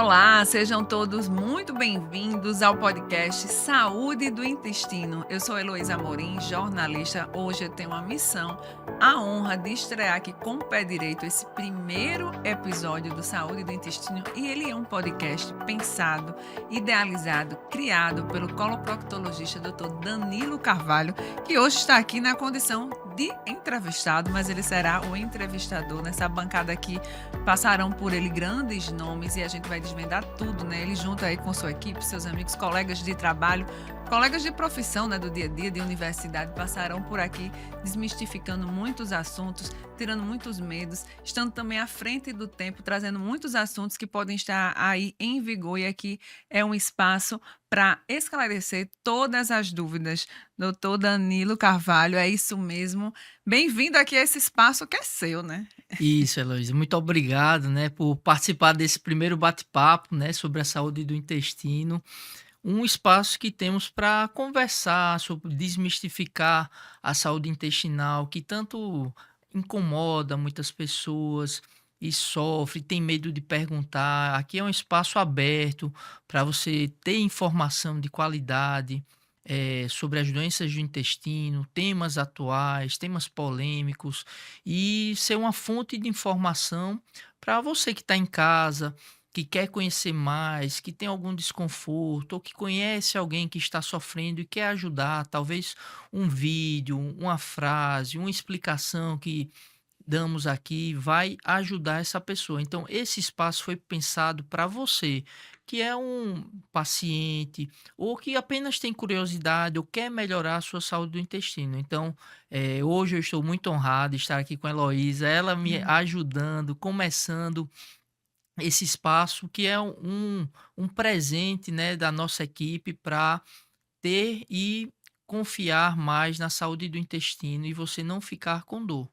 Olá, sejam todos muito bem-vindos ao podcast Saúde do Intestino. Eu sou Heloísa Amorim, jornalista. Hoje eu tenho a missão, a honra de estrear aqui com o pé direito esse primeiro episódio do Saúde do Intestino, e ele é um podcast pensado, idealizado, criado pelo coloproctologista Dr. Danilo Carvalho, que hoje está aqui na condição de entrevistado, mas ele será o entrevistador. Nessa bancada aqui passarão por ele grandes nomes e a gente vai desvendar tudo, né? Ele junto aí com sua equipe, seus amigos, colegas de trabalho, colegas de profissão, né, do dia a dia, de universidade, passarão por aqui desmistificando muitos assuntos, tirando muitos medos, estando também à frente do tempo, trazendo muitos assuntos que podem estar aí em vigor, e aqui é um espaço para esclarecer todas as dúvidas. Doutor Danilo Carvalho, é isso mesmo. Bem-vindo aqui a esse espaço que é seu, né? Isso, Heloísa. Muito obrigado, né, por participar desse primeiro bate-papo, né, sobre a saúde do intestino. Um espaço que temos para conversar sobre desmistificar a saúde intestinal, que tanto incomoda muitas pessoas e sofre, tem medo de perguntar. Aqui é um espaço aberto para você ter informação de qualidade, sobre as doenças do intestino, temas atuais, temas polêmicos, e ser uma fonte de informação para você que está em casa, que quer conhecer mais, que tem algum desconforto, ou que conhece alguém que está sofrendo e quer ajudar. Talvez um vídeo, uma frase, uma explicação que damos aqui vai ajudar essa pessoa. Então, esse espaço foi pensado para você, que é um paciente ou que apenas tem curiosidade ou quer melhorar a sua saúde do intestino. Então, hoje eu estou muito honrado de estar aqui com a Heloísa, ela me ajudando, começando esse espaço que é um presente, né, da nossa equipe para ter e confiar mais na saúde do intestino e você não ficar com dor.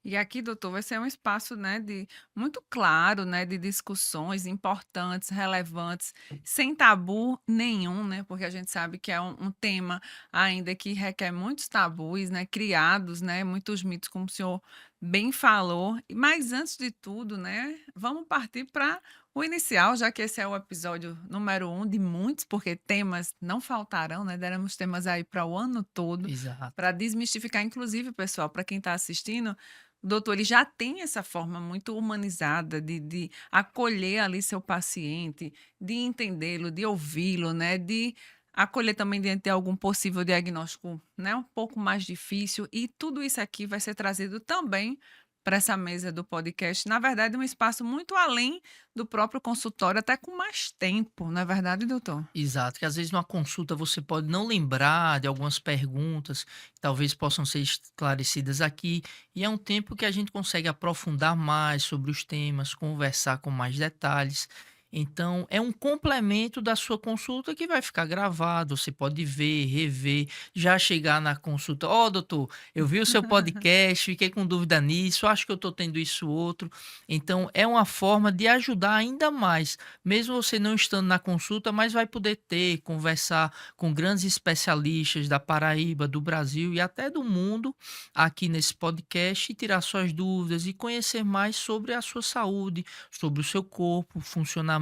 E aqui, doutor, vai ser um espaço, né, de muito claro, né, de discussões importantes, relevantes, sem tabu nenhum, né, porque a gente sabe que é um tema ainda que requer muitos tabus, né, criados, né, muitos mitos, como o senhor bem falou. Mas antes de tudo, né, vamos partir para o inicial, já que esse é o episódio número 1 de muitos, porque temas não faltarão, né, deremos temas aí para o ano todo, Exato. para desmistificar, inclusive, pessoal, para quem está assistindo. O doutor, ele já tem essa forma muito humanizada de acolher ali seu paciente, de entendê-lo, de ouvi-lo, né, de acolher também diante de algum possível diagnóstico, né, um pouco mais difícil, e tudo isso aqui vai ser trazido também para essa mesa do podcast. Na verdade, um espaço muito além do próprio consultório, até com mais tempo, não é verdade, doutor? Exato, que às vezes numa consulta você pode não lembrar de algumas perguntas que talvez possam ser esclarecidas aqui, e é um tempo que a gente consegue aprofundar mais sobre os temas, conversar com mais detalhes. Então, é um complemento da sua consulta que vai ficar gravado, você pode ver, rever, já chegar na consulta, ó, doutor, eu vi o seu podcast, fiquei com dúvida nisso, acho que eu estou tendo isso outro. Então, é uma forma de ajudar ainda mais mesmo você não estando na consulta, mas vai poder ter, conversar com grandes especialistas da Paraíba, do Brasil e até do mundo aqui nesse podcast, e tirar suas dúvidas e conhecer mais sobre a sua saúde, sobre o seu corpo, funcionamento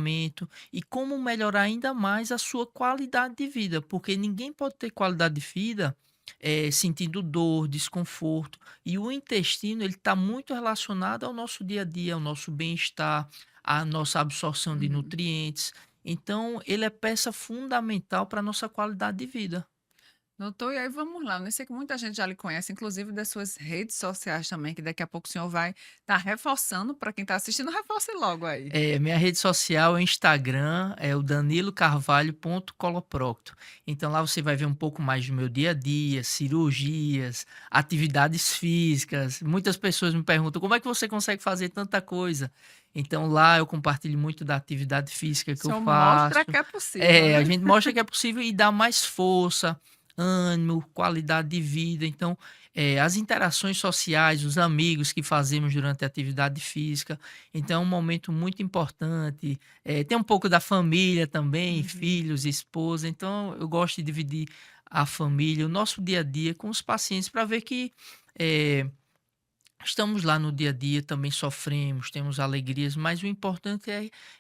e como melhorar ainda mais a sua qualidade de vida, porque ninguém pode ter qualidade de vida sentindo dor, desconforto. E o intestino ele está muito relacionado ao nosso dia a dia, ao nosso bem-estar, à nossa absorção de Uhum. nutrientes. Então, ele é peça fundamental para a nossa qualidade de vida. Doutor, e aí vamos lá, eu sei que muita gente já lhe conhece, inclusive das suas redes sociais também, que daqui a pouco o senhor vai estar reforçando para quem está assistindo, reforce logo aí. Minha rede social é o Instagram, é o danilocarvalho.coloprocto. Então lá você vai ver um pouco mais do meu dia a dia, cirurgias, atividades físicas. Muitas pessoas me perguntam como é que você consegue fazer tanta coisa. Então lá eu compartilho muito da atividade física O que eu senhor mostra faço. que é possível, A né? gente mostra que é possível e dá mais força, ânimo, qualidade de vida. Então, as interações sociais, os amigos que fazemos durante a atividade física, então é um momento muito importante. Tem um pouco da família também, Uhum. filhos, esposa, então eu gosto de dividir a família, o nosso dia a dia com os pacientes para ver que, eh, estamos lá no dia a dia, também sofremos, temos alegrias, mas o importante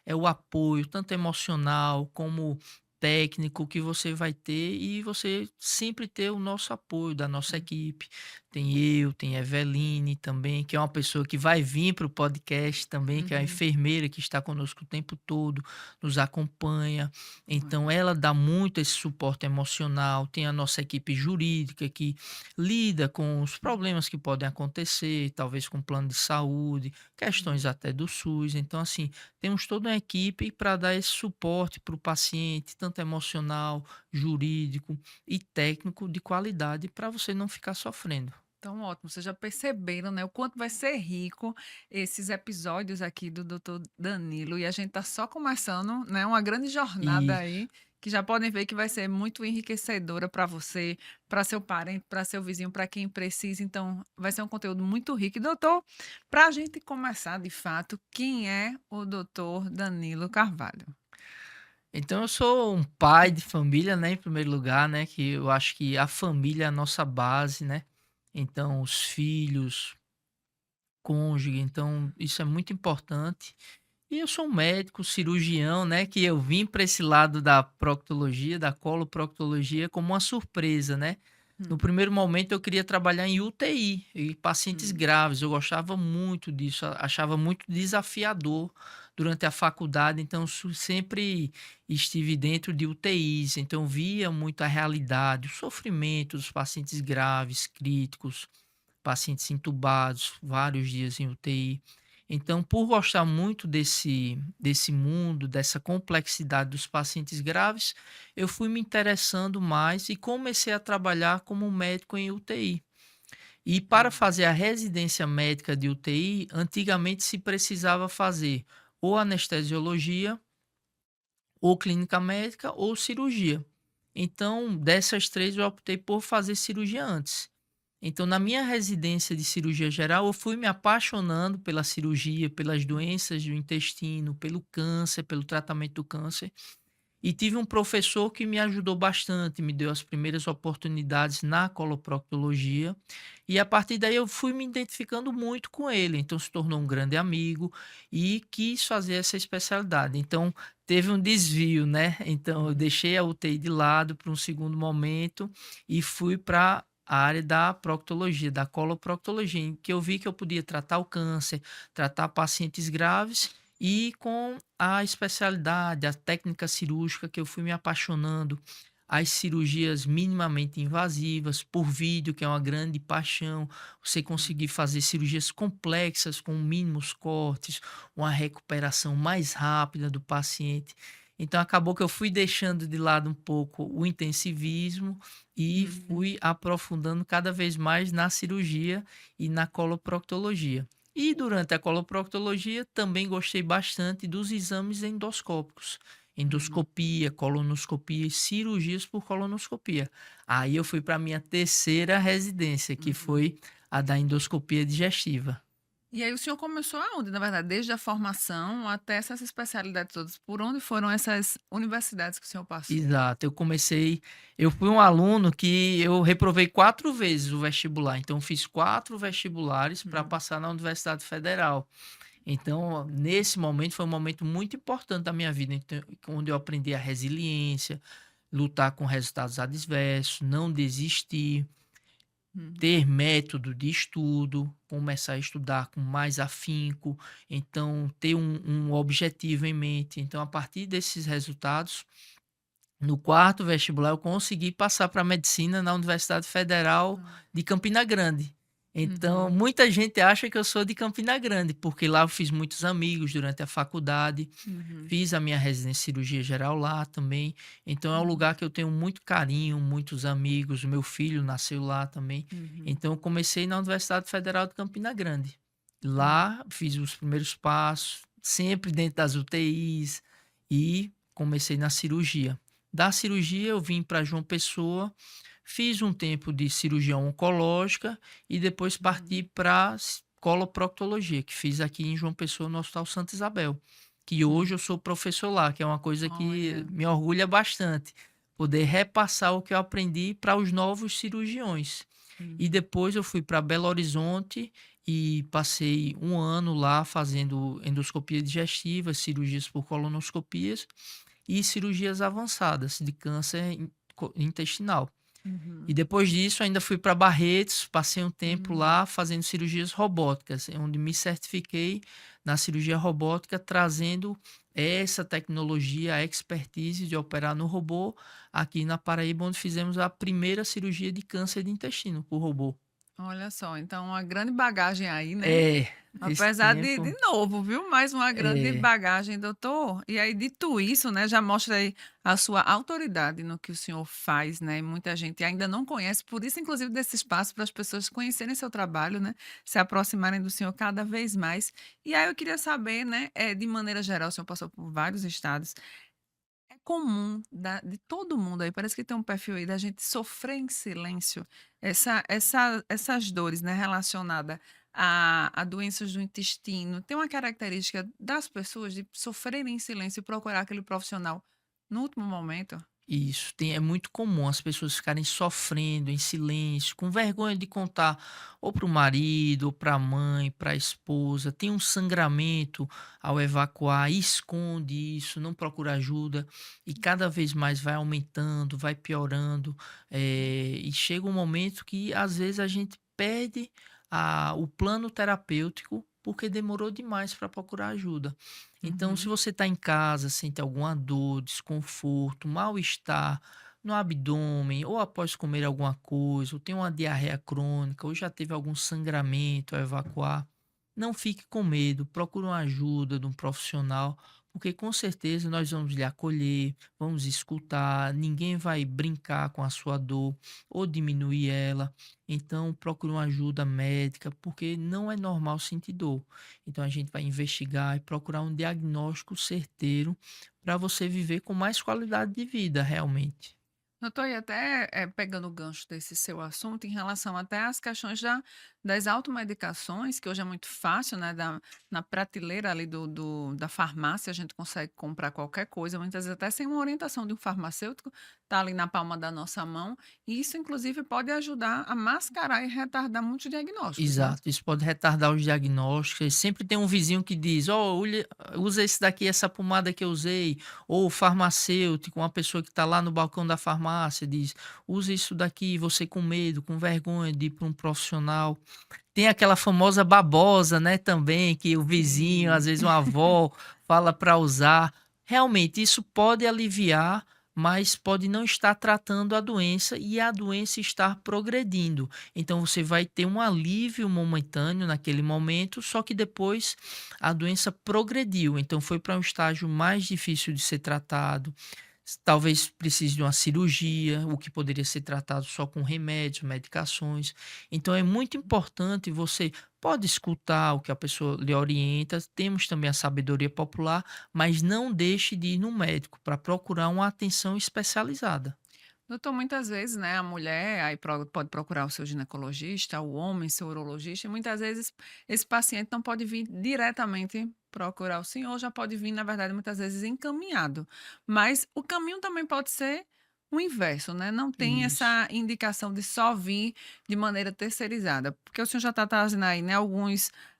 é o apoio, tanto emocional como técnico, que você vai ter e você sempre ter o nosso apoio da nossa equipe. Tem eu, tem a Eveline também, que é uma pessoa que vai vir para o podcast também, que é a Uhum. enfermeira que está conosco o tempo todo, nos acompanha. Então, Olha. ela dá muito esse suporte emocional. Tem a nossa equipe jurídica que lida com os problemas que podem acontecer, talvez com plano de saúde, questões Uhum. até do SUS. Então, assim, temos toda uma equipe para dar esse suporte para o paciente, tanto emocional, jurídico e técnico de qualidade, para você não ficar sofrendo. Então, ótimo. Vocês já perceberam, né, o quanto vai ser rico esses episódios aqui do Dr. Danilo. E a gente tá só começando, né, uma grande jornada E aí, que já podem ver que vai ser muito enriquecedora para você, para seu parente, para seu vizinho, para quem precisa. Então, vai ser um conteúdo muito rico. E, doutor, para a gente começar de fato, quem é o doutor Danilo Carvalho? então eu sou um pai de família, né, em primeiro lugar, né, que eu acho que a família é a nossa base, né. Então os filhos, cônjuge, então isso é muito importante. E eu sou um médico, cirurgião, né, que eu vim para esse lado da proctologia, da coloproctologia, como uma surpresa, né. No Hum, primeiro momento eu queria trabalhar em UTI, e pacientes hum, graves, eu gostava muito disso, achava muito desafiador durante a faculdade, então sempre estive dentro de UTIs, então via muito a realidade, o sofrimento dos pacientes graves, críticos, pacientes entubados, vários dias em UTI. Então, por gostar muito desse mundo, dessa complexidade dos pacientes graves, eu fui me interessando mais e comecei a trabalhar como médico em UTI. E para hum, fazer a residência médica de UTI, antigamente se precisava fazer ou anestesiologia, ou clínica médica, ou cirurgia. Então, dessas três, eu optei por fazer cirurgia antes. Então, na minha residência de cirurgia geral, eu fui me apaixonando pela cirurgia, pelas doenças do intestino, pelo câncer, pelo tratamento do câncer. E tive um professor que me ajudou bastante, me deu as primeiras oportunidades na coloproctologia. E a partir daí eu fui me identificando muito com ele. Então se tornou um grande amigo e quis fazer essa especialidade. Então teve um desvio, né? Então eu uhum. deixei a UTI de lado para um segundo momento e fui para a área da proctologia, da coloproctologia, em que eu vi que eu podia tratar o câncer, tratar pacientes graves e com a especialidade, a técnica cirúrgica que eu fui me apaixonando, as cirurgias minimamente invasivas, por vídeo, que é uma grande paixão, você conseguir fazer cirurgias complexas com mínimos cortes, uma recuperação mais rápida do paciente. Então acabou que eu fui deixando de lado um pouco o intensivismo e Uhum. fui aprofundando cada vez mais na cirurgia e na coloproctologia. E durante a coloproctologia também gostei bastante dos exames endoscópicos, Uhum. endoscopia, colonoscopia e cirurgias por colonoscopia. Aí eu fui para a minha terceira residência, que Uhum. foi a da endoscopia digestiva. E aí o senhor começou aonde, na verdade? Desde a formação até essas especialidades todas, por onde foram essas universidades que o senhor passou? Exato, eu fui um aluno que eu reprovei 4 vezes o vestibular, então fiz 4 vestibulares para Hum, passar na Universidade Federal. Então, nesse momento, foi um momento muito importante da minha vida, então, onde eu aprendi a resiliência, lutar com resultados adversos, não desistir, hum, ter método de estudo, começar a estudar com mais afinco, então ter um objetivo em mente. Então, a partir desses resultados, no quarto vestibular, eu consegui passar para medicina na Universidade Federal hum, de Campina Grande. Então, uhum, muita gente acha que eu sou de Campina Grande, porque lá eu fiz muitos amigos durante a faculdade, uhum, fiz a minha residência em cirurgia geral lá também. Então, é um uhum, lugar que eu tenho muito carinho, muitos amigos. O meu filho nasceu lá também. uhum, Então, eu comecei na Universidade Federal de Campina Grande. hum, Lá, fiz os primeiros passos, sempre dentro das UTIs, e comecei na cirurgia. Da cirurgia eu vim para João Pessoa, fiz um tempo de cirurgia oncológica e depois uhum. parti para coloproctologia, que fiz aqui em João Pessoa no Hospital Santa Isabel, que hoje Hum. eu sou professor lá, que é uma coisa que Olha, me orgulha bastante, poder repassar o que eu aprendi para os novos cirurgiões. E Uhum. depois eu fui para Belo Horizonte e passei um ano lá fazendo endoscopia digestiva, cirurgias por colonoscopias e cirurgias avançadas de câncer intestinal. E Uhum. depois disso ainda fui para Barretos, passei um tempo Uhum. lá fazendo cirurgias robóticas, onde me certifiquei na cirurgia robótica, trazendo essa tecnologia, a expertise de operar no robô aqui na Paraíba, onde fizemos a primeira cirurgia de câncer de intestino por robô. Olha só, então uma grande bagagem aí, né? É, esse Apesar de tempo. novo, viu? Mais uma grande É, bagagem, doutor. E aí, dito isso, né, já mostra aí a sua autoridade no que o senhor faz, né? E muita gente ainda não conhece, por isso, inclusive, desse espaço para as pessoas conhecerem seu trabalho, né? Se aproximarem do senhor cada vez mais. E aí eu queria saber, né, de maneira geral, o senhor passou por vários estados. É comum de todo mundo aí, parece que tem um perfil aí da gente sofrer em silêncio essas dores, né, relacionada a doenças do intestino. Tem uma característica das pessoas de sofrerem em silêncio e procurar aquele profissional no último momento? isso, é muito comum as pessoas ficarem sofrendo em silêncio, com vergonha de contar ou para o marido, ou para a mãe, para a esposa. Tem um sangramento ao evacuar, esconde isso, não procura ajuda e cada vez mais vai aumentando, vai piorando. E chega um momento que às vezes a gente perde o plano terapêutico porque demorou demais para procurar ajuda. Então, se Uhum. você está em casa, sente alguma dor, desconforto, mal-estar no abdômen, ou após comer alguma coisa, ou tem uma diarreia crônica, ou já teve algum sangramento ao evacuar, não fique com medo, procure uma ajuda de um profissional, porque com certeza nós vamos lhe acolher, vamos escutar, ninguém vai brincar com a sua dor ou diminuir ela. Então, procure uma ajuda médica, porque não é normal sentir dor. Então a gente vai investigar e procurar um diagnóstico certeiro para você viver com mais qualidade de vida, realmente. Doutor, e até pegando o gancho desse seu assunto, em relação até às questões das automedicações, que hoje é muito fácil, né? Na prateleira ali da farmácia, a gente consegue comprar qualquer coisa, muitas vezes até sem uma orientação de um farmacêutico, tá ali na palma da nossa mão. E isso, inclusive, pode ajudar a mascarar e retardar muitos diagnósticos, né? Exato, isso pode retardar os diagnósticos. E sempre tem um vizinho que diz: Ó, usa esse daqui, essa pomada que eu usei. Ou o farmacêutico, uma pessoa que está lá no balcão da farmácia, diz: usa isso daqui, você com medo, com vergonha de ir para um profissional. Tem aquela famosa babosa, né, também, que o vizinho, às Sim. vezes uma avó, fala para usar. Realmente, isso pode aliviar, mas pode não estar tratando a doença e a doença estar progredindo. Então, você vai ter um alívio momentâneo naquele momento, só que depois a doença progrediu. Então, foi para um estágio mais difícil de ser tratado. Talvez precise de uma cirurgia, o que poderia ser tratado só com remédios, medicações. Então é muito importante você pode escutar o que a pessoa lhe orienta, temos também a sabedoria popular, mas não deixe de ir no médico para procurar uma atenção especializada. Doutor, muitas vezes, né, a mulher aí pode procurar o seu ginecologista, o homem, seu urologista, e muitas vezes esse paciente não pode vir diretamente procurar o senhor, já pode vir, na verdade, muitas vezes encaminhado. Mas o caminho também pode ser o inverso, né? Não tem Isso. essa indicação de só vir de maneira terceirizada, porque o senhor já está trazendo aí, né,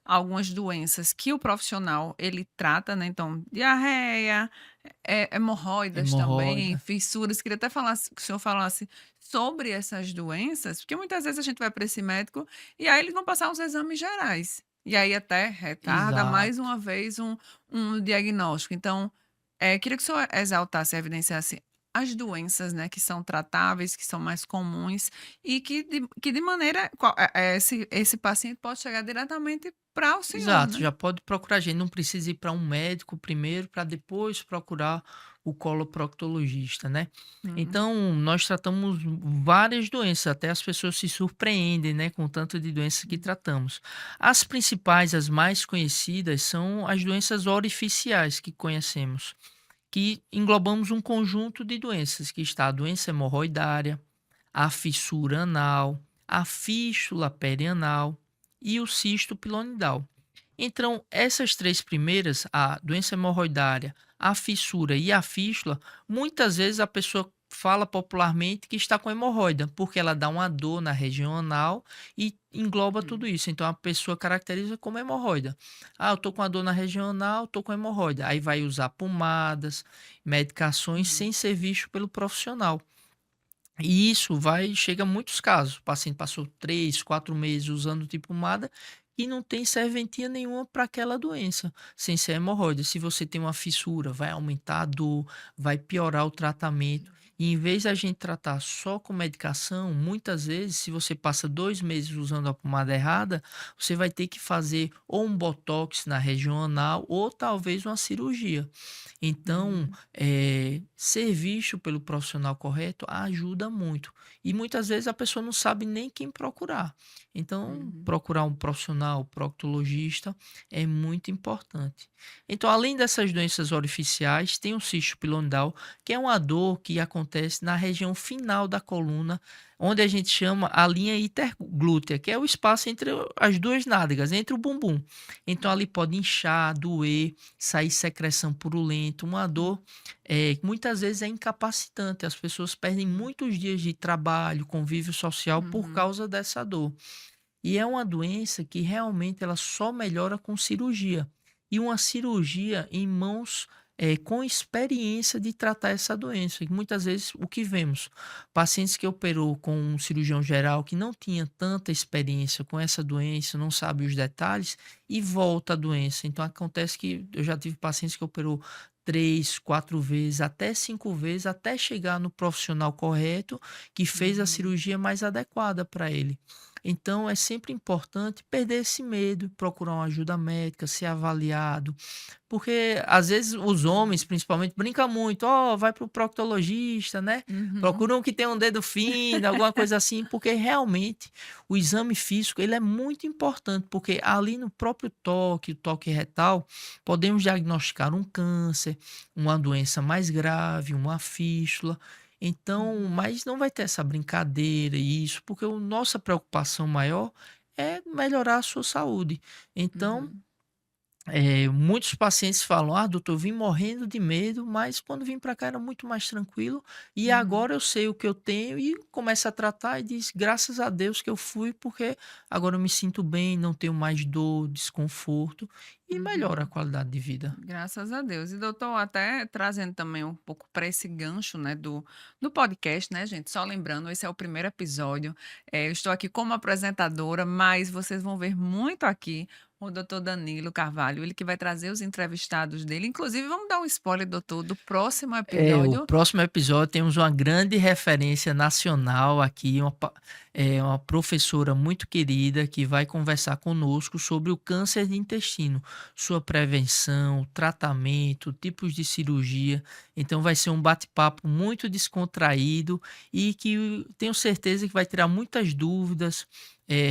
algumas doenças que o profissional ele trata, né? Então, diarreia, hemorroidas também, Hemorroida. fissuras. Queria até falar que o senhor falasse sobre essas doenças, porque muitas vezes a gente vai para esse médico e aí eles vão passar uns exames gerais. E aí até retarda mais Exato. uma vez um diagnóstico. Então, queria que o senhor exaltasse, evidenciasse as doenças, né, que são tratáveis, que são mais comuns e que de maneira esse paciente pode chegar diretamente para o senhor, Exato, né? já pode procurar a gente, não precisa ir para um médico primeiro para depois procurar o coloproctologista, né. Uhum. Então, nós tratamos várias doenças, até as pessoas se surpreendem, né, com o tanto de doenças que tratamos. As principais, as mais conhecidas são as doenças orificiais que conhecemos, que englobamos um conjunto de doenças, que está a doença hemorroidária, a fissura anal, a fístula perianal e o cisto pilonidal. Então, essas três primeiras, a doença hemorroidária, a fissura e a fístula, muitas vezes a pessoa fala popularmente que está com hemorroida, porque ela dá uma dor na região anal e engloba Hum. tudo isso. Então a pessoa caracteriza como hemorroida. Ah, eu tô com a dor na região anal, tô com hemorroida. Aí vai usar pomadas, medicações Uhum. sem ser visto pelo profissional. E isso vai chega a muitos casos. O paciente passou 3, 4 meses usando tipo pomada e não tem serventia nenhuma para aquela doença, sem ser hemorroida. Se você tem uma fissura, vai aumentar a dor, vai piorar o tratamento. E em vez da gente tratar só com medicação, muitas vezes, se você passa 2 meses usando a pomada errada, você vai ter que fazer ou um botox na região anal ou talvez uma cirurgia. Então, Uhum. ser visto pelo profissional correto ajuda muito. E muitas vezes a pessoa não sabe nem quem procurar. Então, Uhum. procurar um profissional, proctologista, é muito importante. Então, além dessas doenças orificiais, tem o cisto pilonidal, que é uma dor que acontece na região final da coluna, onde a gente chama a linha interglútea, que é o espaço entre as duas nádegas, entre o bumbum. Então, ali pode inchar, doer, sair secreção purulenta, uma dor que muitas vezes é incapacitante. As pessoas perdem muitos dias de trabalho, convívio social por Uhum. causa dessa dor. E é uma doença que realmente ela só melhora com cirurgia. E uma cirurgia em mãos com experiência de tratar essa doença. E muitas vezes o que vemos, pacientes que operou com um cirurgião geral que não tinha tanta experiência com essa doença, não sabe os detalhes e volta a doença. Então acontece que eu já tive pacientes que operou 3, 4 vezes, até 5 vezes, até chegar no profissional correto que fez a Uhum. cirurgia mais adequada para ele. Então é sempre importante perder esse medo, procurar uma ajuda médica, ser avaliado, porque às vezes os homens, Uhum. principalmente, brincam muito, ó, vai para o proctologista, né? Uhum. Procura um que tem um dedo fino, alguma coisa assim, porque realmente o exame físico ele é muito importante, porque ali no próprio toque, o toque retal, podemos diagnosticar um câncer, uma doença mais grave, uma fístula. Então, Uhum. mas não vai ter essa brincadeira e isso, porque a nossa preocupação maior é melhorar a sua saúde. Então, Uhum. muitos pacientes falam: "Ah, doutor, eu vim morrendo de medo, mas quando vim para cá era muito mais tranquilo e Uhum. agora eu sei o que eu tenho", e começa a tratar e diz: "Graças a Deus que eu fui, porque agora eu me sinto bem, não tenho mais dor, desconforto", e melhora a Uhum. qualidade de vida. Graças a Deus. E doutor, até trazendo também um pouco para esse gancho, né, do podcast, né, gente? Só lembrando, esse é o primeiro episódio. Eu estou aqui como apresentadora, mas vocês vão ver muito aqui o doutor Danilo Carvalho, ele que vai trazer os entrevistados dele. Inclusive, vamos dar um spoiler, doutor, do próximo O episódio. próximo episódio temos uma grande referência nacional aqui, uma professora muito querida que vai conversar conosco sobre o câncer de intestino, sua prevenção, tratamento, tipos de cirurgia. Então vai ser um bate-papo muito descontraído e que tenho certeza que vai tirar muitas dúvidas,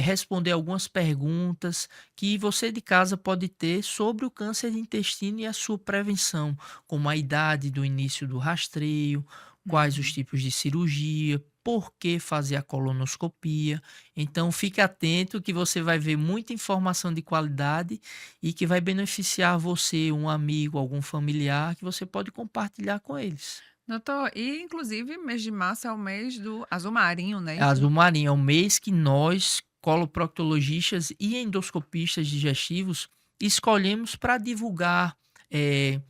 responder algumas perguntas que você de casa pode ter sobre o câncer de intestino e a sua prevenção, como a idade do início do rastreio, quais os Uhum. tipos de cirurgia, por que fazer a colonoscopia. Então fique atento que você vai ver muita informação de qualidade e que vai beneficiar você, um amigo, algum familiar, que você pode compartilhar com eles. Doutor, e inclusive mês de março é o mês do azul marinho, não é isso? Azul Marinho é o mês que nós, coloproctologistas e endoscopistas digestivos, escolhemos para divulgar, eh,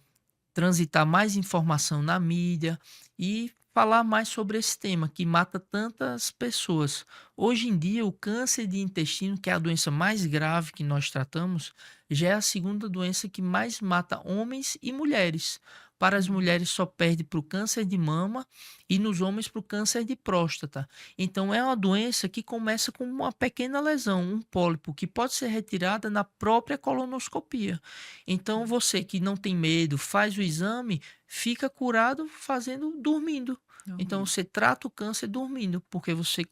transitar mais informação na mídia e falar mais sobre esse tema que mata tantas pessoas. Hoje em dia, o câncer de intestino, que é a doença mais grave que nós tratamos, já é a segunda doença que mais mata homens e mulheres. Para as Uhum. mulheres só perde para o câncer de mama e nos homens para o câncer de próstata. Então é uma doença que começa com uma pequena lesão, um pólipo, que pode ser retirada na própria colonoscopia. Então você que não tem medo, faz o exame, fica curado fazendo dormindo. Então Dormindo. você trata o câncer dormindo, porque você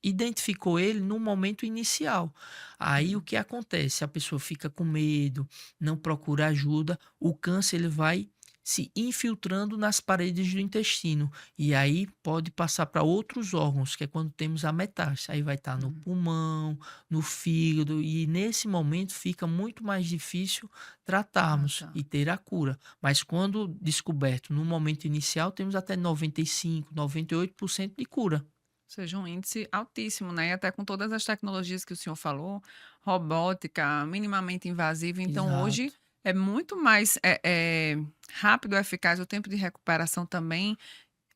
identificou ele no momento inicial. Aí o Uhum. que acontece? A pessoa fica com medo, não procura ajuda, o câncer ele vai se infiltrando nas paredes do intestino. E aí pode passar para outros órgãos, que é quando temos a metástase. Aí vai estar no Hum. pulmão, no fígado, e nesse momento fica muito mais difícil Ah, tratarmos tá. e ter a cura. Mas quando descoberto no momento inicial, temos até 95, 98% de cura. Ou seja, um índice altíssimo, né? E até com todas as tecnologias que o senhor falou, robótica, minimamente invasiva. Então, hoje Exato. é muito mais rápido, eficaz, o tempo de recuperação também.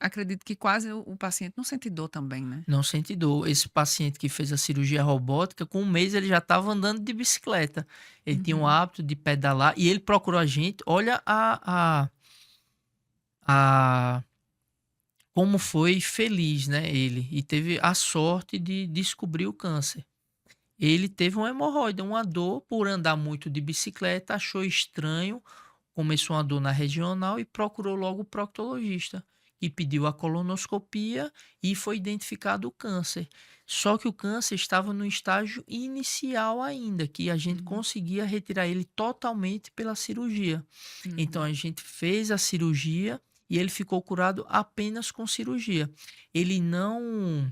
Acredito que quase o paciente não sente dor também, né? Não sente dor. Esse paciente que fez a cirurgia robótica, com 1 mês ele já estava andando de bicicleta. Ele tinha o Uhum. hábito de pedalar e ele procurou a gente. Olha a como foi feliz, né, ele. E teve a sorte de descobrir o câncer. Ele teve uma hemorroida, uma dor por andar muito de bicicleta, achou estranho, começou uma dor na regional e procurou logo o proctologista, que pediu a colonoscopia e foi identificado o câncer. Só que o câncer estava no estágio inicial ainda, que a gente Uhum. conseguia retirar ele totalmente pela cirurgia. Então Uhum. a gente fez a cirurgia e ele ficou curado apenas com cirurgia. Ele não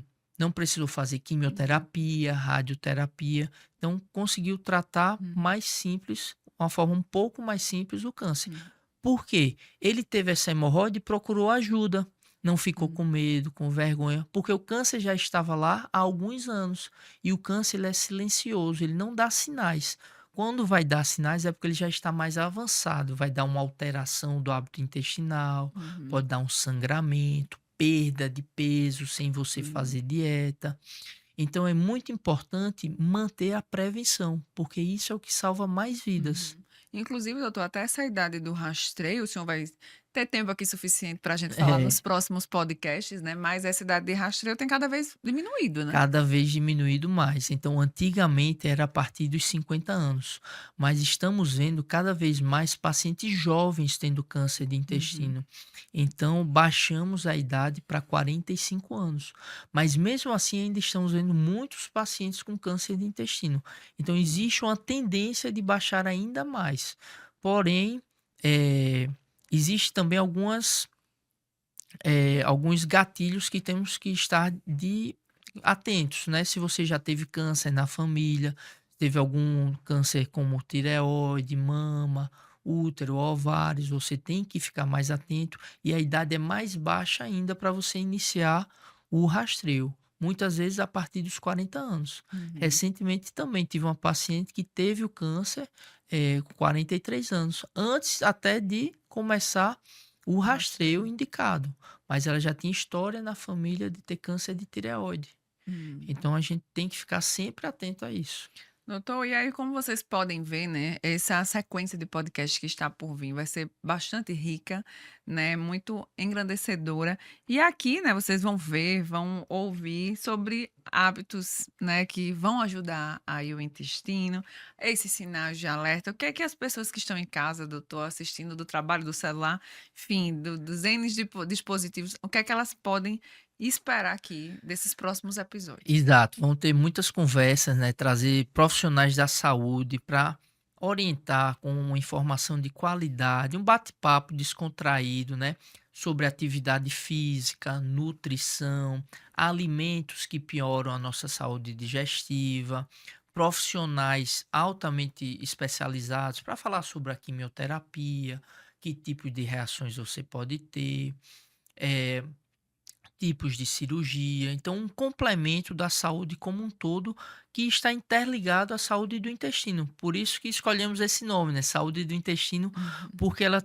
precisou fazer Entendi. quimioterapia, radioterapia, então conseguiu tratar Uhum. mais simples, uma forma um pouco mais simples o câncer. Uhum. Por quê? Ele teve essa hemorroide e procurou ajuda, não ficou Uhum. com medo, com vergonha, porque o câncer já estava lá há alguns anos e o câncer ele é silencioso, ele não dá sinais. Quando vai dar sinais é porque ele já está mais avançado, vai dar uma alteração do hábito intestinal, Uhum. pode dar um sangramento, perda de peso sem você Uhum. fazer dieta. Então é muito importante manter a prevenção, porque isso é o que salva mais vidas. Uhum. Inclusive, doutor, até essa idade do rastreio, o senhor vai ter tempo aqui suficiente para a gente falar nos É. próximos podcasts, né? Mas essa idade de rastreio tem cada vez diminuído, né? Cada vez diminuído mais. Então, antigamente era a partir dos 50 anos, mas estamos vendo cada vez mais pacientes jovens tendo câncer de Uhum. intestino. Então, baixamos a idade para 45 anos. Mas mesmo assim, ainda estamos vendo muitos pacientes com câncer de intestino. Então, Hum. existe uma tendência de baixar ainda mais. Porém, eh, existe também alguns gatilhos que temos que estar atentos, né? Se você já teve câncer na família, teve algum câncer como tireoide, mama, útero, ovários, você tem que ficar mais atento e a idade é mais baixa ainda para você iniciar o rastreio. Muitas vezes a partir dos 40 anos. Uhum. Recentemente também tive uma paciente que teve o câncer com 43 anos, antes até de começar o rastreio Rastreio. indicado, mas ela já tinha história na família de ter câncer de tireoide. Hum. Então a gente tem que ficar sempre atento a isso. Doutor, e aí, como vocês podem ver, né, essa sequência de podcast que está por vir vai ser bastante rica, né, muito engrandecedora. E aqui, né, vocês vão ver, vão ouvir sobre hábitos, né, que vão ajudar aí o intestino, esses sinais de alerta. O que é que as pessoas que estão em casa, doutor, assistindo do trabalho do celular, enfim, dos N dispositivos, o que é que elas podem esperar aqui desses próximos episódios? Exato, vão ter muitas conversas, né, trazer profissionais da saúde para orientar com uma informação de qualidade, um bate-papo descontraído, né, sobre atividade física, nutrição, alimentos que pioram a nossa saúde digestiva, profissionais altamente especializados para falar sobre a quimioterapia, que tipo de reações você pode ter, eh, tipos de cirurgia, então um complemento da saúde como um todo que está interligado à saúde do intestino. Por isso que escolhemos esse nome, né, saúde do intestino, Uhum. porque ela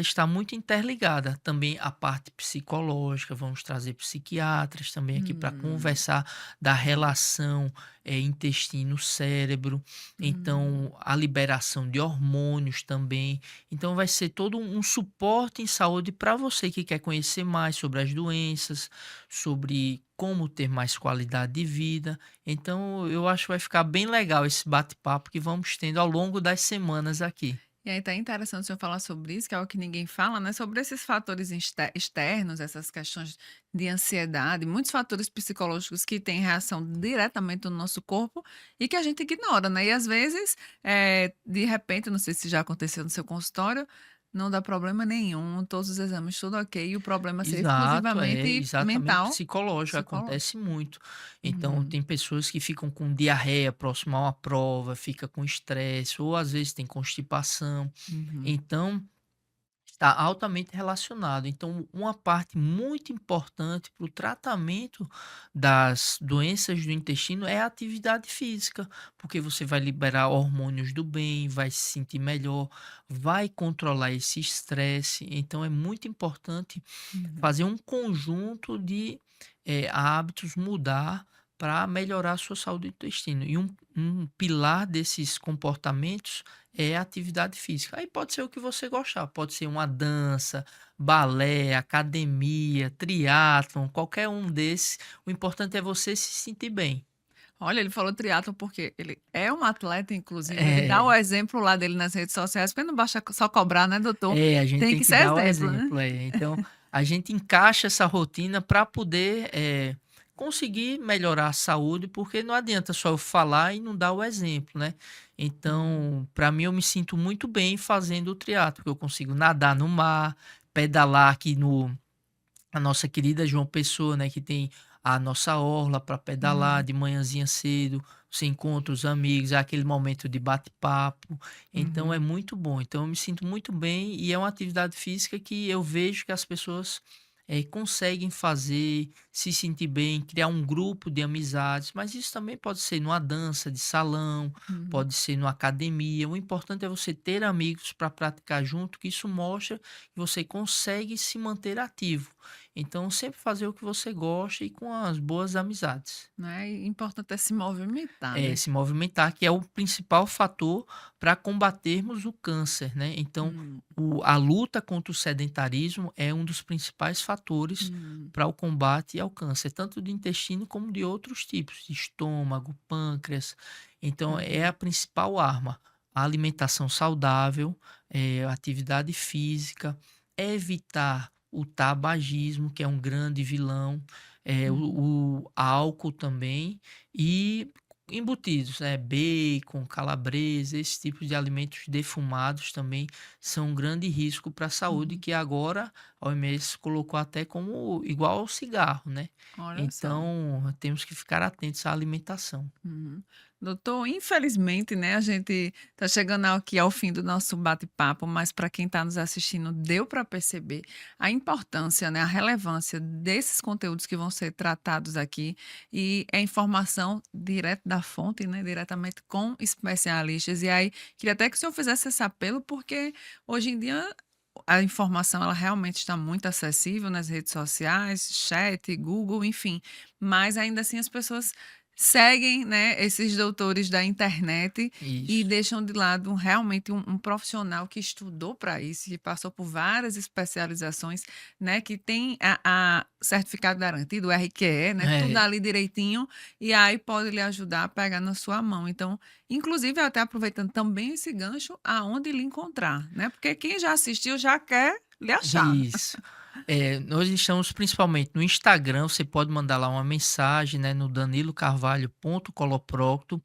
está muito interligada. Também a parte psicológica, vamos trazer psiquiatras também aqui para Hum. conversar da Hum. relação intestino-cérebro, Hum. então a liberação de hormônios também. Então vai ser todo um suporte em saúde para você que quer conhecer mais sobre as doenças, sobre como ter mais qualidade de vida. Então eu acho que vai ficar bem legal esse bate-papo que vamos tendo ao longo das semanas aqui. E aí tá interessante o senhor falar sobre isso, que é algo que ninguém fala, né, sobre esses fatores externos, essas questões de ansiedade, muitos fatores psicológicos que têm reação diretamente no nosso corpo e que a gente ignora, né. E às vezes, de repente, não sei se já aconteceu no seu consultório, não dá problema nenhum, todos os exames tudo ok, e o problema ser Exato, é exclusivamente exatamente mental, psicológico, psicológico. acontece muito. Então, Uhum, tem pessoas que ficam com diarreia próximo a uma prova, fica com estresse, ou às vezes tem constipação. uhum, Então, está altamente relacionado. Então, uma parte muito importante para o tratamento das doenças do intestino é a atividade física, porque você vai liberar hormônios do bem, vai se sentir melhor, vai controlar esse estresse. Então, é muito importante uhum. fazer um conjunto de hábitos, mudar para melhorar a sua saúde do intestino. E um pilar desses comportamentos é a atividade física. Aí pode ser o que você gostar, pode ser uma dança, balé, academia, triatlon, qualquer um desses. O importante é você se sentir bem. Olha, ele falou triatlon porque ele é um atleta, inclusive, ele dá o É, exemplo lá dele nas redes sociais, porque não basta só cobrar, né, doutor? a gente Tem tem que que ser dar o exemplo, né? exemplo, é. Então, a gente encaixa essa rotina para poder, conseguir melhorar a saúde, porque não adianta só eu falar e não dar o exemplo, né. Uhum, Então, para mim, eu me sinto muito bem fazendo o triatlo, porque eu consigo nadar no mar, pedalar aqui no a nossa querida João Pessoa, né, que tem a nossa orla para pedalar uhum, de manhãzinha cedo, você encontra os amigos, é aquele momento de bate-papo, então é uhum. muito bom. Então eu me sinto muito bem e é uma atividade física que eu vejo que as pessoas conseguem fazer, se sentir bem, criar um grupo de amizades, mas isso também pode ser numa dança de salão, Uhum. pode ser numa academia. O importante é você ter amigos para praticar junto, que isso mostra que você consegue se manter ativo. Então, sempre fazer o que você gosta e com as boas amizades. Né, e importante é se movimentar, É, né. se movimentar, que é o principal fator para combatermos o câncer, né? Então, Hum, a luta contra o sedentarismo é um dos principais fatores hum, para o combate ao câncer, tanto do intestino como de outros tipos, de estômago, pâncreas. Então, é a uhum, principal arma. A alimentação saudável, atividade física, evitar o tabagismo, que é um grande vilão, uhum. o álcool também, e embutidos, né, bacon, calabresa, esse tipo de alimentos defumados também são um grande risco para a saúde, Uhum. que agora a OMS colocou até como igual ao cigarro, né. Olha só. Então, temos que ficar atentos à alimentação. Uhum. Doutor, infelizmente, né, a gente está chegando aqui ao fim do nosso bate-papo, mas para quem está nos assistindo, deu para perceber a importância, né, a relevância desses conteúdos que vão ser tratados aqui e é informação direto da fonte, né, diretamente com especialistas. E aí, queria até que o senhor fizesse esse apelo, porque hoje em dia a informação ela realmente está muito acessível nas redes sociais, chat, Google, enfim, mas ainda assim as pessoas seguem, né, esses doutores da internet e Isso. deixam de lado realmente um profissional que estudou para isso, que passou por várias especializações, né, que tem a certificado garantido, o RQE, né, tudo É, ali direitinho, e aí pode lhe ajudar a pegar na sua mão. Então, inclusive até aproveitando também esse gancho, aonde lhe encontrar, né, porque quem já assistiu já quer lhe achar. isso. Nós estamos principalmente no Instagram, você pode mandar lá uma mensagem, né, no danilocarvalho.coloprocto.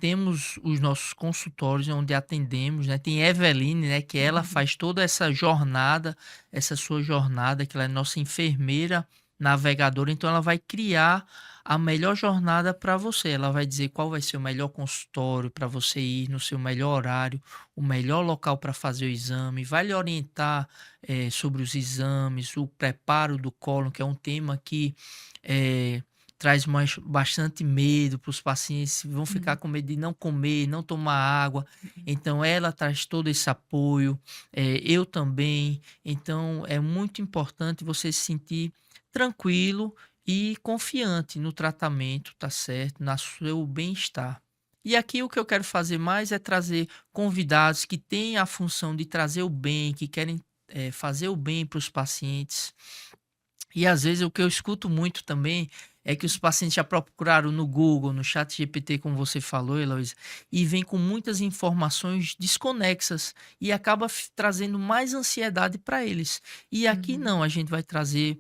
Temos os nossos consultórios onde atendemos, né, tem Eveline, né, que ela Uhum, faz toda essa jornada, essa sua jornada, que ela é nossa enfermeira navegadora, então ela vai criar a melhor jornada para você. Ela vai dizer qual vai ser o melhor consultório para você ir no seu melhor horário, o melhor local para fazer o exame, vai lhe orientar, sobre os exames, o preparo do cólon, que é um tema que, eh traz mais bastante medo para os pacientes, vão ficar uhum, com medo de não comer, não tomar água, então ela traz todo esse apoio, eu também, então é muito importante você se sentir tranquilo e confiante no tratamento, tá certo, na seu bem-estar. E aqui o que eu quero fazer mais é trazer convidados que têm a função de trazer o bem, que querem, fazer o bem para os pacientes, e às vezes o que eu escuto muito também é que os pacientes já procuraram no Google, no chat GPT, como você falou, Heloísa, e vem com muitas informações desconexas e acaba trazendo mais ansiedade para eles. E aqui uhum, não, a gente vai trazer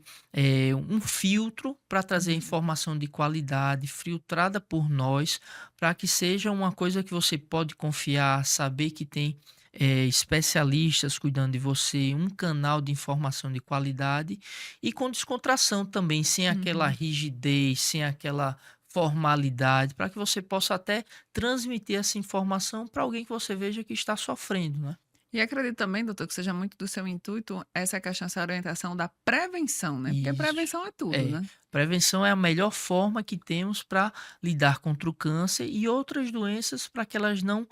um filtro para trazer uhum, informação de qualidade, filtrada por nós, para que seja uma coisa que você pode confiar, saber que tem especialistas cuidando de você, um canal de informação de qualidade e com descontração também, sem aquela Uhum. rigidez, sem aquela formalidade, para que você possa até transmitir essa informação para alguém que você veja que está sofrendo, né? E acredito também, doutor, que seja muito do seu intuito essa questão, essa orientação da prevenção, né? Porque Isso. prevenção é tudo, É. né? Prevenção é a melhor forma que temos para lidar contra o câncer e outras doenças para que elas não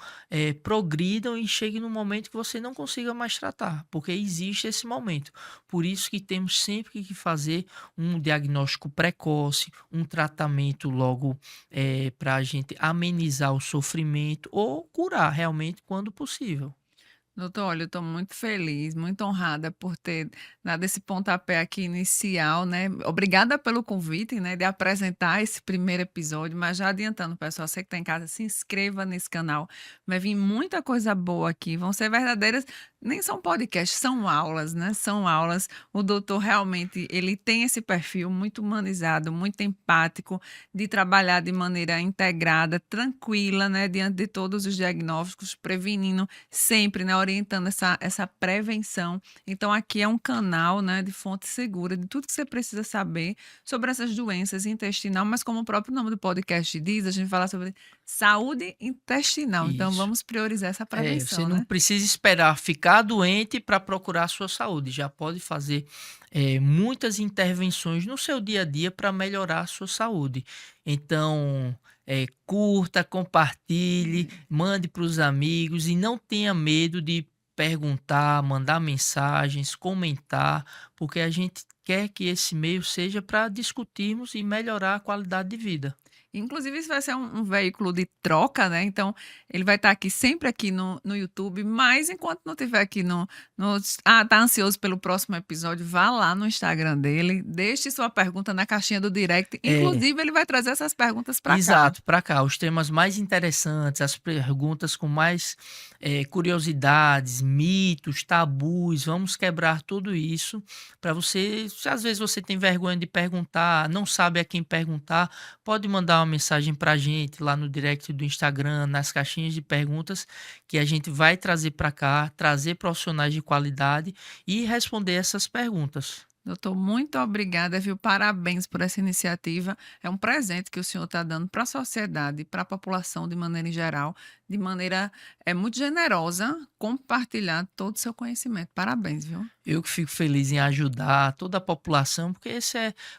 progridam e cheguem no momento que você não consiga mais tratar, porque existe esse momento. Por isso que temos sempre que fazer um diagnóstico precoce, um tratamento logo para a gente amenizar o sofrimento ou curar realmente quando possível. Doutor, olha, eu estou muito feliz, muito honrada por ter dado esse pontapé aqui inicial, né? Obrigada pelo convite, né, de apresentar esse primeiro episódio, mas já adiantando, pessoal, você que está em casa, se inscreva nesse canal. Vai vir muita coisa boa aqui, vão ser verdadeiras, nem são podcasts, são aulas, né? São aulas. O doutor realmente, ele tem esse perfil muito humanizado, muito empático, de trabalhar de maneira integrada, tranquila, né, diante de todos os diagnósticos, prevenindo sempre, né, orientando essa prevenção. Então, aqui é um canal, né, de fonte segura de tudo que você precisa saber sobre essas doenças intestinal, mas como o próprio nome do podcast diz, a gente fala sobre saúde intestinal. Então, Isso. vamos priorizar essa Você prevenção, não né? precisa esperar ficar doente para procurar a sua saúde. Já pode fazer muitas intervenções no seu dia a dia para melhorar a sua saúde. Então, curta, compartilhe, mande para os amigos e não tenha medo de perguntar, mandar mensagens, comentar, porque a gente quer que esse meio seja para discutirmos e melhorar a qualidade de vida. Inclusive, isso vai ser um veículo de troca, né? Então, ele vai estar aqui sempre aqui no YouTube, mas enquanto não estiver aqui tá ansioso pelo próximo episódio, vá lá no Instagram dele, deixe sua pergunta na caixinha do direct. É. Inclusive, ele vai trazer essas perguntas para cá. Exato, para cá, os temas mais interessantes, as perguntas com mais curiosidades, mitos, tabus, vamos quebrar tudo isso para você, se às vezes você tem vergonha de perguntar, não sabe a quem perguntar, pode mandar uma mensagem para a gente lá no direct do Instagram, nas caixinhas de perguntas, que a gente vai trazer para cá, trazer profissionais de qualidade e responder essas perguntas. Doutor, muito obrigada, viu? Parabéns por essa iniciativa. É um presente que o senhor está dando para a sociedade, para a população de maneira em geral, de maneira muito generosa, compartilhar todo o seu conhecimento. Parabéns, viu? Eu que fico feliz em ajudar toda a população, porque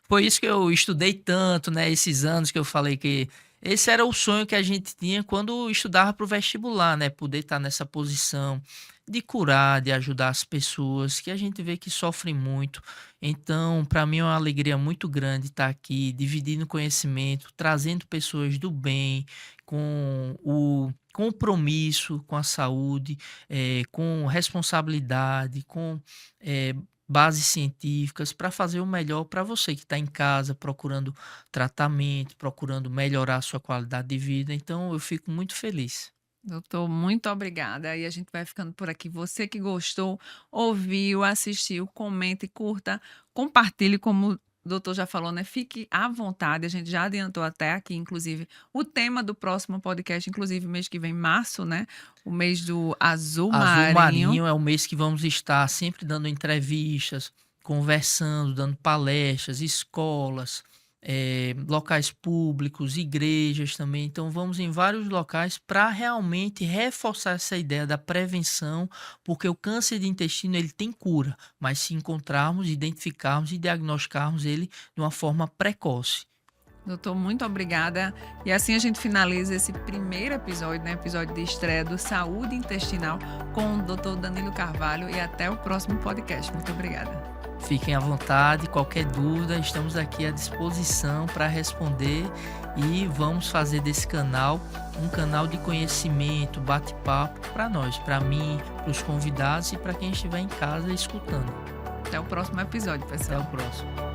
foi isso que eu estudei tanto, né? Esses anos que eu falei que esse era o sonho que a gente tinha quando estudava para o vestibular, né? Poder estar nessa posição de curar, de ajudar as pessoas que a gente vê que sofrem muito. Então, para mim é uma alegria muito grande estar aqui, dividindo conhecimento, trazendo pessoas do bem, com o compromisso com a saúde, com responsabilidade, com bases científicas para fazer o melhor para você que está em casa procurando tratamento, procurando melhorar a sua qualidade de vida. Então eu fico muito feliz. Doutor, muito obrigada. E a gente vai ficando por aqui. Você que gostou, ouviu, assistiu, comente, curta, compartilhe, como o doutor já falou, né? Fique à vontade. A gente já adiantou até aqui, inclusive, o tema do próximo podcast, inclusive mês que vem, março, né? O mês do azul Azul marinho. Marinho é o mês que vamos estar sempre dando entrevistas, conversando, dando palestras, escolas, locais públicos, igrejas também. Então, vamos em vários locais para realmente reforçar essa ideia da prevenção, porque o câncer de intestino ele tem cura, mas se encontrarmos, identificarmos e diagnosticarmos ele de uma forma precoce. Doutor, muito obrigada. E assim a gente finaliza esse primeiro episódio, né? Episódio de estreia do Saúde Intestinal com o doutor Danilo Carvalho. E até o próximo podcast. Muito obrigada. Fiquem à vontade, qualquer dúvida, estamos aqui à disposição para responder e vamos fazer desse canal um canal de conhecimento, bate-papo para nós, para mim, para os convidados e para quem estiver em casa escutando. Até o próximo episódio, Até pessoal. o próximo.